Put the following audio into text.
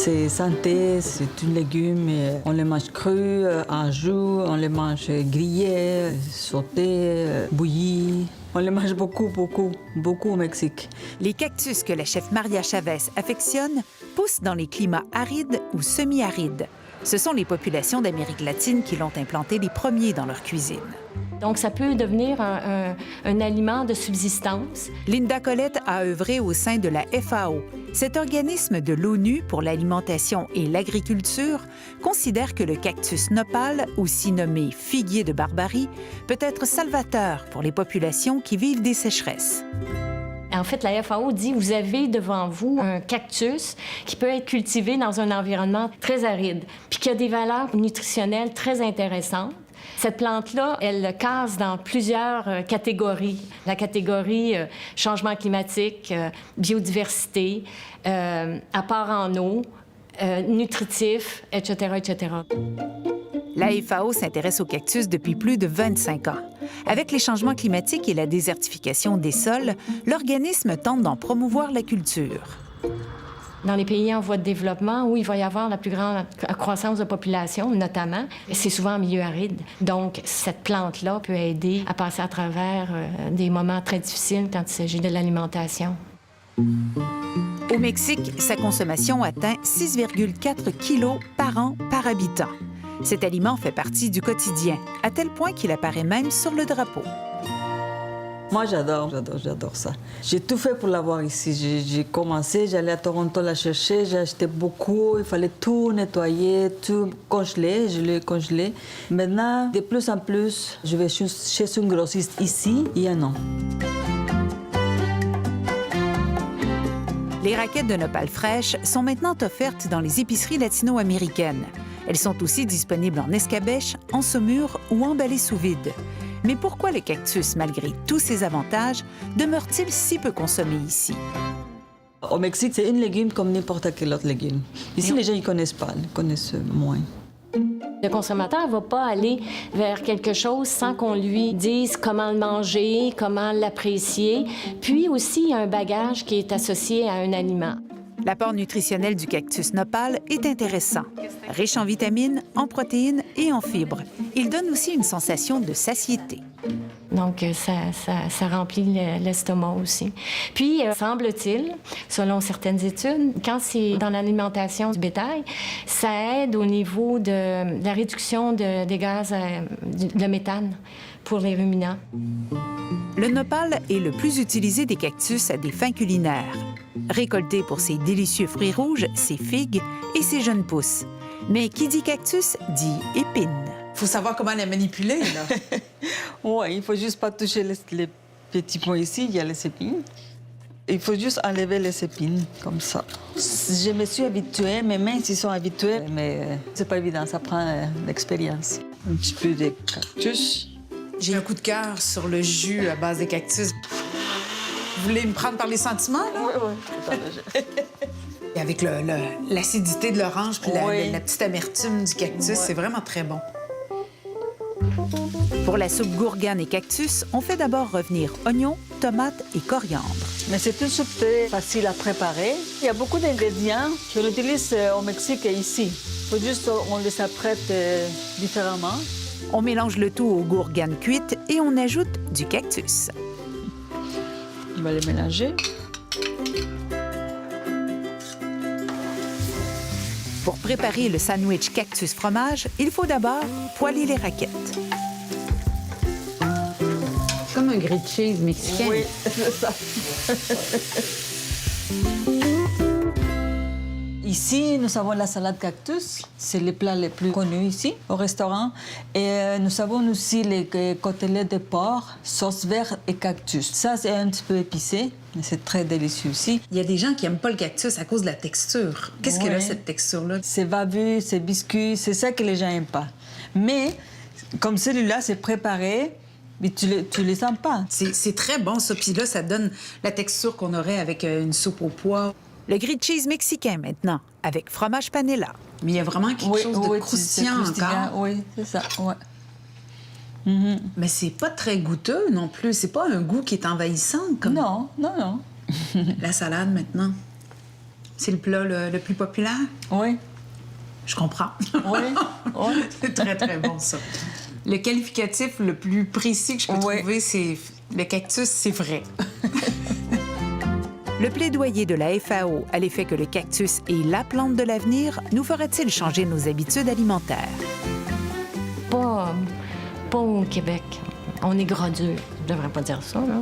C'est santé, c'est un légume. On les mange crus, en jus, on les mange grillés, sautés, bouillis. On les mange beaucoup au Mexique. Les cactus que la chef Maria Chavez affectionne poussent dans les climats arides ou semi-arides. Ce sont les populations d'Amérique latine qui l'ont implanté les premiers dans leur cuisine. Donc, ça peut devenir un aliment de subsistance. Linda Collette a œuvré au sein de la FAO. Cet organisme de l'ONU pour l'alimentation et l'agriculture considère que le cactus nopal, aussi nommé figuier de Barbarie, peut être salvateur pour les populations qui vivent des sécheresses. En fait, la FAO dit vous avez devant vous un cactus qui peut être cultivé dans un environnement très aride, puis qui a des valeurs nutritionnelles très intéressantes. Cette plante-là, elle case dans plusieurs catégories. La catégorie changement climatique, biodiversité, apport en eau, nutritif, etc., etc. La FAO s'intéresse aux cactus depuis plus de 25 ans. Avec les changements climatiques et la désertification des sols, l'organisme tente d'en promouvoir la culture. Dans les pays en voie de développement, où il va y avoir la plus grande croissance de population, notamment, c'est souvent en milieu aride. Donc, cette plante-là peut aider à passer à travers des moments très difficiles quand il s'agit de l'alimentation. Au Mexique, sa consommation atteint 6,4 kilos par an par habitant. Cet aliment fait partie du quotidien, à tel point qu'il apparaît même sur le drapeau. Moi, j'adore ça. J'ai tout fait pour l'avoir ici. J'ai commencé, j'allais à Toronto la chercher, j'ai acheté beaucoup, il fallait tout nettoyer, tout congeler, je l'ai congelé. Maintenant, de plus en plus, je vais chez une grossiste ici, il y a un an. Les raquettes de nopal fraîches sont maintenant offertes dans les épiceries latino-américaines. Elles sont aussi disponibles en escabèche, en saumure ou emballées sous vide. Mais pourquoi le cactus, malgré tous ses avantages, demeure-t-il si peu consommé ici? Au Mexique, c'est un légume comme n'importe quel autre légume. Ici, les gens ne connaissent pas, ils connaissent moins. Le consommateur ne va pas aller vers quelque chose sans qu'on lui dise comment le manger, comment l'apprécier. Puis aussi, il y a un bagage qui est associé à un aliment. L'apport nutritionnel du cactus nopal est intéressant. Riche en vitamines, en protéines et en fibres. Il donne aussi une sensation de satiété. Donc, ça remplit l'estomac aussi. Puis, semble-t-il, selon certaines études, quand c'est dans l'alimentation du bétail, ça aide au niveau de la réduction des gaz de méthane pour les ruminants. Le nopal est le plus utilisé des cactus à des fins culinaires. Récolté pour ses délicieux fruits rouges, ses figues et ses jeunes pousses. Mais qui dit cactus dit épine. Il faut savoir comment la manipuler, là. Oui, il ne faut juste pas toucher les petits points ici, il y a les épines. Il faut juste enlever les épines, comme ça. Je me suis habituée, mes mains s'y sont habituées, mais c'est pas évident, ça prend l'expérience. Un petit peu de cactus. J'ai un coup de cœur sur le jus à base de cactus. Vous voulez me prendre par les sentiments, là? Oui. Et avec l'acidité de l'orange puis la petite amertume du cactus, c'est vraiment très bon. Pour la soupe gourgane et cactus, on fait d'abord revenir oignons, tomates et coriandre. Mais c'est une soupe très facile à préparer. Il y a beaucoup d'ingrédients que l'on utilise au Mexique et ici. Il faut juste qu'on les apprête différemment. On mélange le tout aux gourganes cuites et on ajoute du cactus. On va les mélanger. Pour préparer le sandwich cactus-fromage, il faut d'abord poêler les raquettes. Comme un grilled cheese mexicain. Oui, c'est ça. Ici, nous avons la salade cactus. C'est le plat le plus connu ici, au restaurant. Et nous avons aussi les côtelettes de porc, sauce verte et cactus. Ça, c'est un petit peu épicé, mais c'est très délicieux aussi. Il y a des gens qui n'aiment pas le cactus à cause de la texture. Qu'est-ce qu'elle a, cette texture-là? C'est babu, c'est biscuit, c'est ça que les gens n'aiment pas. Mais, comme celui-là, c'est préparé, mais tu les sens pas. C'est très bon, ça. Puis là, ça donne la texture qu'on aurait avec une soupe au pois. Le grilled cheese mexicain maintenant, avec fromage panela. Mais il y a vraiment quelque chose de croustillant encore. Oui, c'est ça, ouais. Mais c'est pas très goûteux non plus. C'est pas un goût qui est envahissant comme... Non. La salade maintenant. C'est le plat le plus populaire? Oui, Je comprends. oui, oui. C'est très, très bon, ça. Le qualificatif le plus précis que je peux Oui. trouver, c'est le cactus, c'est vrai. Le plaidoyer de la FAO à l'effet que le cactus est la plante de l'avenir nous fera-t-il changer nos habitudes alimentaires? Pas au Québec. On est gras dur. Je devrais pas dire ça, là.